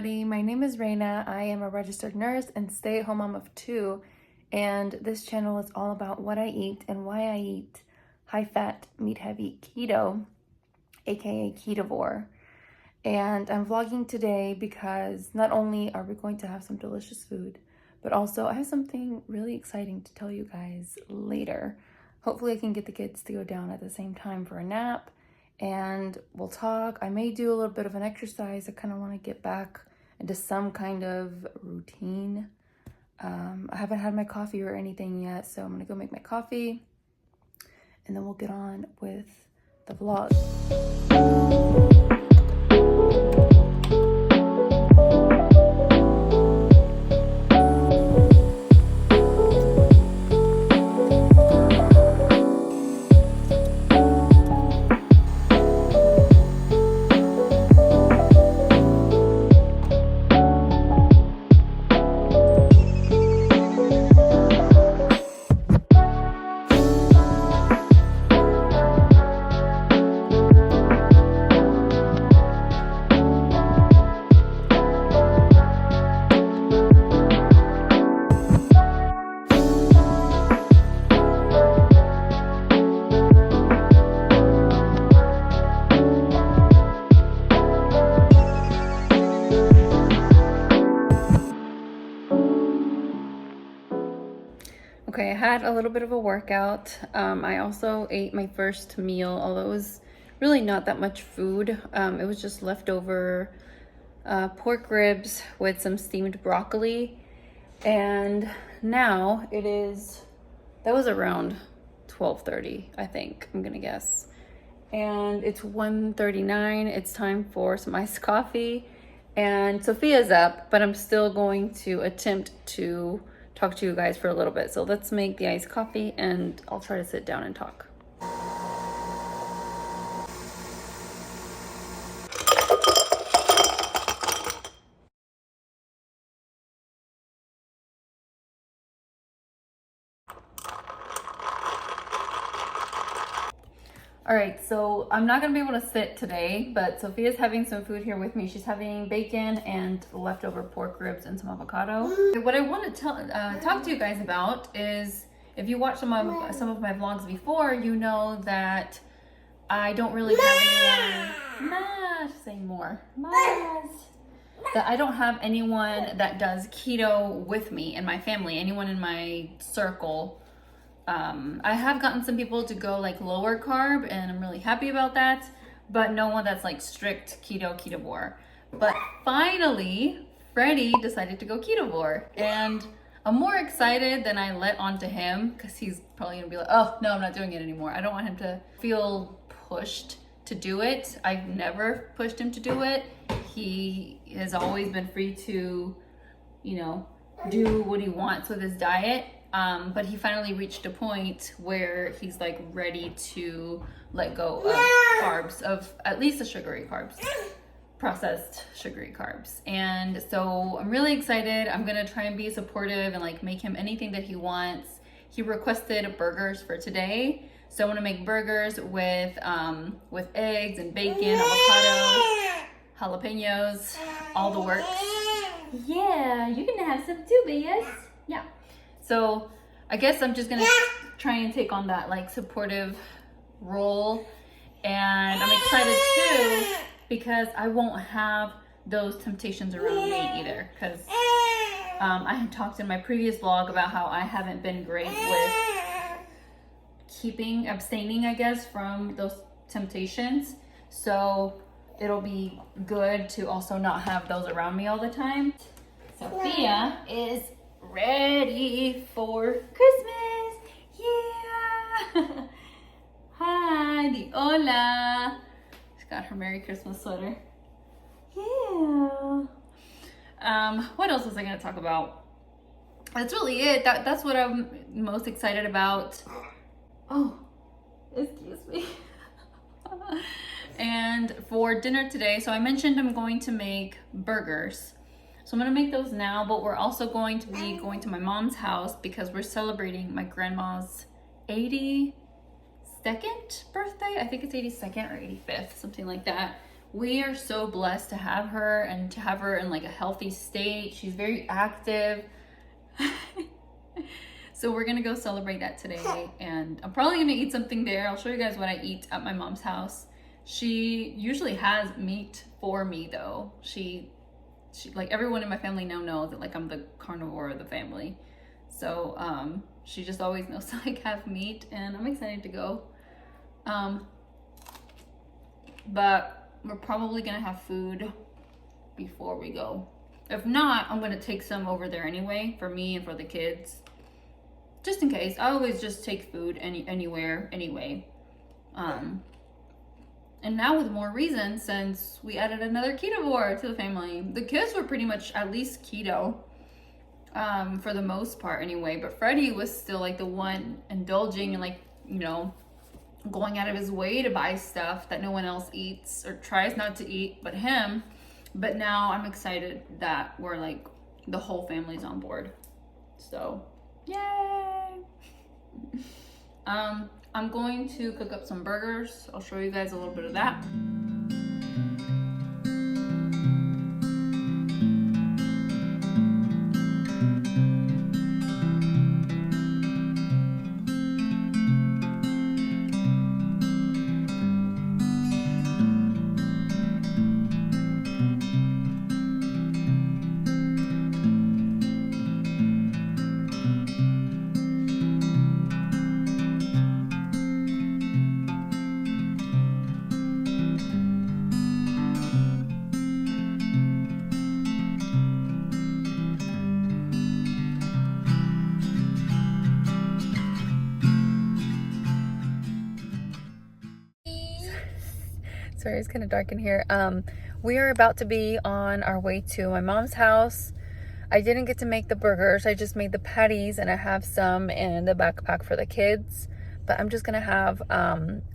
everybody. My name is Reina. I am a registered nurse and stay-at-home mom of 2, and this channel is all about what I eat and why I eat high-fat, meat-heavy keto, aka Ketovore. And I'm vlogging today because not only are we going to have some delicious food, but also I have something really exciting to tell you guys later. Hopefully I can get the kids to go down at the same time for a nap and we'll talk. I may do a little bit of an exercise. I kind of want to get back into some kind of routine. I haven't had my coffee or anything yet, so I'm gonna go make my coffee and then we'll get on with the vlog. Okay, I had a little bit of a workout. I also ate my first meal, although it was really not that much food. It was just leftover pork ribs with some steamed broccoli. And now it is, that was around 12:30, I think, I'm gonna guess. And it's 1:39, it's time for some iced coffee. And Sophia's up, but I'm still going to attempt to talk to you guys for a little bit. So let's make the iced coffee and I'll try to sit down and talk. All right, so I'm not gonna be able to sit today, but Sophia's having some food here with me. She's having bacon and leftover pork ribs and some avocado. What I want to talk to you guys about is, if you watched some of my vlogs before, you know that I don't really have anyone. Say more. That I don't have anyone that does keto with me in my family. Anyone in my circle. I have gotten some people to go like lower carb and I'm really happy about that, but no one that's like strict ketovore. But finally, Freddie decided to go ketovore and I'm more excited than I let on to him because he's probably gonna be like, oh no, I'm not doing it anymore. I don't want him to feel pushed to do it. I've never pushed him to do it. He has always been free to, you know, do what he wants with his diet. But he finally reached a point where he's like ready to let go of carbs, of at least the sugary carbs, processed sugary carbs. And so I'm really excited. I'm gonna try and be supportive and like make him anything that he wants. He requested burgers for today. So I'm gonna make burgers with eggs and bacon, avocado, jalapenos, all the works. Yeah, you're gonna have some too, yes? Yeah. So I guess I'm just gonna try and take on that like supportive role. And I'm excited too because I won't have those temptations around me either. Because I had talked in my previous vlog about how I haven't been great with abstaining, I guess, from those temptations. So it'll be good to also not have those around me all the time. Sophia is ready for Christmas. Yeah. Hi, the hola. She's got her Merry Christmas sweater. Yeah. What else was I gonna talk about? That's really it. That's what I'm most excited about. Oh, excuse me. And for dinner today, so I mentioned I'm going to make burgers. So I'm gonna make those now, but we're also going to be going to my mom's house because we're celebrating my grandma's 82nd birthday. I think it's 82nd or 85th, something like that. we are so blessed to have her and to have her in like a healthy state. She's very active. So we're gonna go celebrate that today, and I'm probably gonna eat something there. I'll show you guys what I eat at my mom's house. She usually has meat for me though. She like everyone in my family now knows that like I'm the carnivore of the family. So she just always knows to like have meat, and I'm excited to go. But we're probably gonna have food before we go. If not, I'm gonna take some over there anyway for me and for the kids. Just in case. I always just take food anywhere anyway. And now with more reason, since we added another ketovore to the family. The kids were pretty much at least keto, for the most part anyway. But Freddie was still like the one indulging and like, you know, going out of his way to buy stuff that no one else eats or tries not to eat but him. But now I'm excited that we're like, the whole family's on board. So, yay! I'm going to cook up some burgers. I'll show you guys a little bit of that. Sorry, it's kind of dark in here. We are about to be on our way to my mom's house. I didn't get to make the burgers. I just made the patties, and I have some in the backpack for the kids. But I'm just gonna have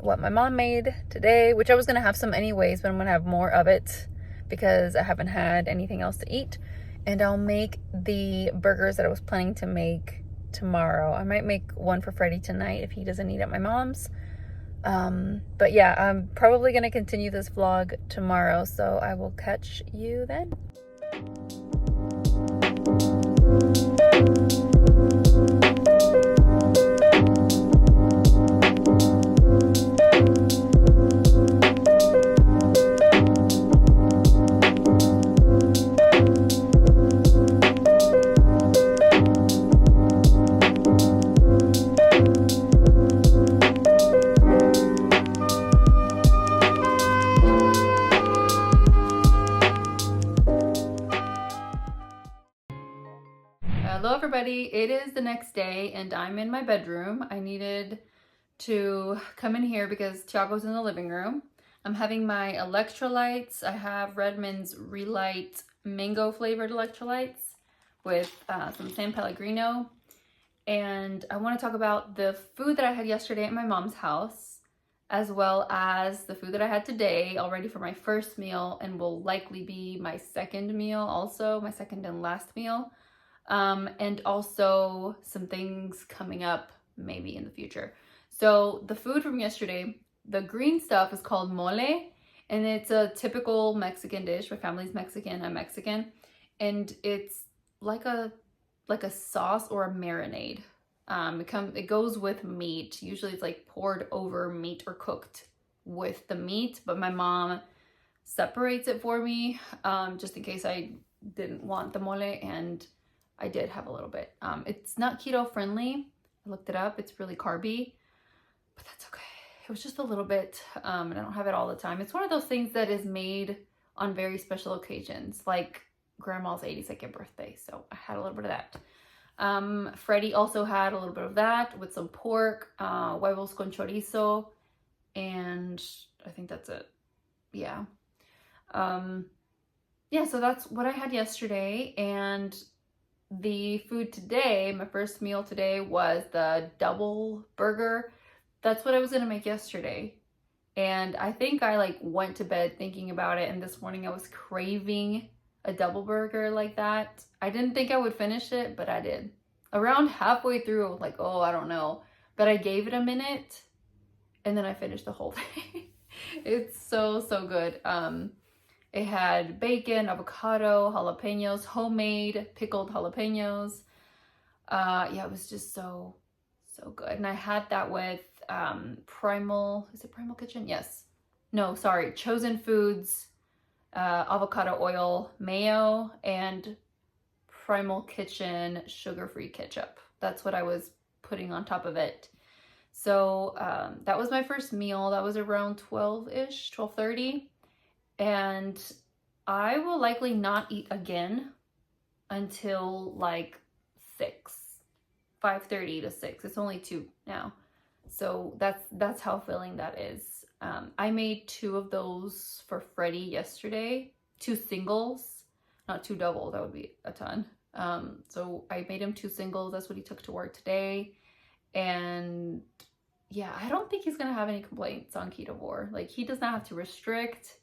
what my mom made today, which I was gonna have some anyways, but I'm gonna have more of it because I haven't had anything else to eat. And I'll make the burgers that I was planning to make tomorrow. I might make one for Freddie tonight if he doesn't eat at my mom's. But yeah, I'm probably gonna continue this vlog tomorrow, so I will catch you then. Hello everybody, it is the next day and I'm in my bedroom. I needed to come in here because Tiago's in the living room. I'm having my electrolytes. I have Redmond's Relight mango flavored electrolytes with some San Pellegrino. And I want to talk about the food that I had yesterday at my mom's house, as well as the food that I had today already for my first meal and will likely be my second meal also, my second and last meal. And also some things coming up maybe in the future. So the food from yesterday, the green stuff is called mole, and it's a typical Mexican dish. My family's Mexican, I'm Mexican, and it's like a sauce or a marinade. It goes with meat. Usually it's like poured over meat or cooked with the meat, but my mom separates it for me, just in case I didn't want the mole, and I did have a little bit. It's not keto friendly. I looked it up. It's really carby, but that's okay. It was just a little bit, and I don't have it all the time. It's one of those things that is made on very special occasions, like grandma's 82nd birthday. So I had a little bit of that. Freddie also had a little bit of that with some pork, huevos con chorizo, and I think that's it. Yeah. Yeah, so that's what I had yesterday. And the food today, my first meal today, was the double burger. That's what I was gonna make yesterday. And I think I like went to bed thinking about it, and this morning I was craving a double burger like that. I didn't think I would finish it, but I did. Around halfway through, I was like, oh, I don't know. But I gave it a minute, and then I finished the whole thing. It's so good. It had bacon, avocado, jalapenos, homemade pickled jalapenos. Yeah, it was just so good. And I had that with Primal, is it Primal Kitchen? Yes. No, sorry, Chosen Foods, avocado oil, mayo, and Primal Kitchen sugar-free ketchup. That's what I was putting on top of it. So that was my first meal. That was around 12-ish, 12:30. And I will likely not eat again until like 6, 5:30 to 6. It's only 2 now. So that's how filling that is. I made 2 of those for Freddie yesterday. 2 singles, not 2 doubles. That would be a ton. So I made him 2 singles. That's what he took to work today. And yeah, I don't think he's gonna have any complaints on Ketovore. Like, he does not have to restrict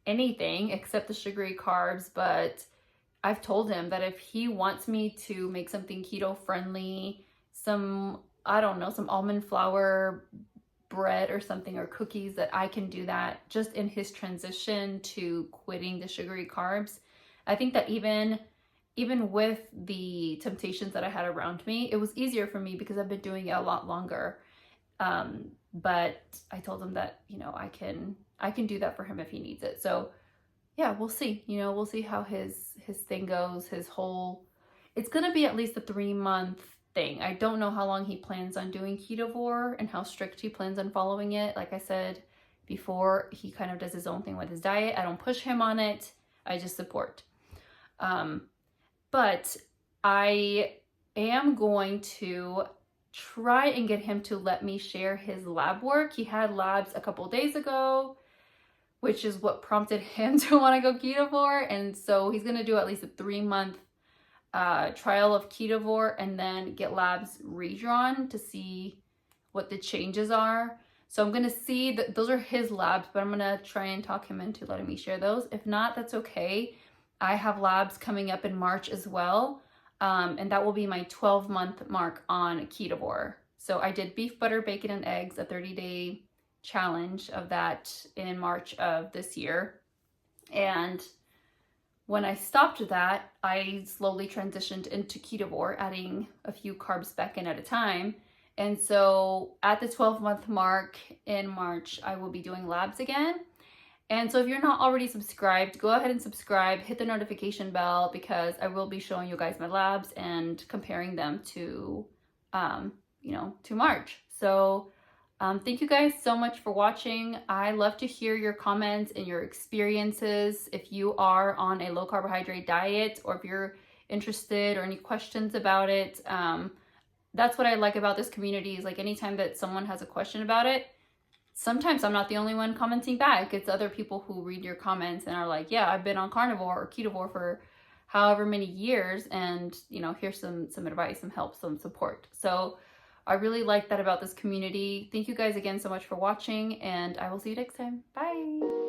anything except the sugary carbs, but I've told him that if he wants me to make something keto friendly, some, I don't know, some almond flour bread or something, or cookies, that I can do that just in his transition to quitting the sugary carbs. I think that even with the temptations that I had around me, it was easier for me because I've been doing it a lot longer. But I told him that, you know, I can do that for him if he needs it. So yeah, we'll see. You know, we'll see how his thing goes. It's gonna be at least a 3-month thing. I don't know how long he plans on doing Ketovore and how strict he plans on following it. Like I said before, he kind of does his own thing with his diet. I don't push him on it. I just support. But I am going to try and get him to let me share his lab work. He had labs a couple days ago, which is what prompted him to want to go Ketovore. And so he's going to do at least a 3-month trial of Ketovore and then get labs redrawn to see what the changes are. So I'm going to see that those are his labs, but I'm going to try and talk him into letting me share those. If not, that's okay. I have labs coming up in March as well. And that will be my 12-month mark on Ketovore. So I did beef, butter, bacon, and eggs, a 30-day challenge of that in March of this year. And when I stopped that, I slowly transitioned into Ketovore, adding a few carbs back in at a time. And so at the 12-month mark in March, I will be doing labs again. And so if you're not already subscribed, go ahead and subscribe, hit the notification bell, because I will be showing you guys my labs and comparing them to, to March. So thank you guys so much for watching. I love to hear your comments and your experiences. If you are on a low carbohydrate diet, or if you're interested or any questions about it, that's what I like about this community, is like anytime that someone has a question about it, sometimes I'm not the only one commenting back. It's other people who read your comments and are like, yeah, I've been on carnivore or Ketovore for however many years, and here's some advice, some help, some support. So I really like that about this community. Thank you guys again so much for watching, and I will see you next time. Bye.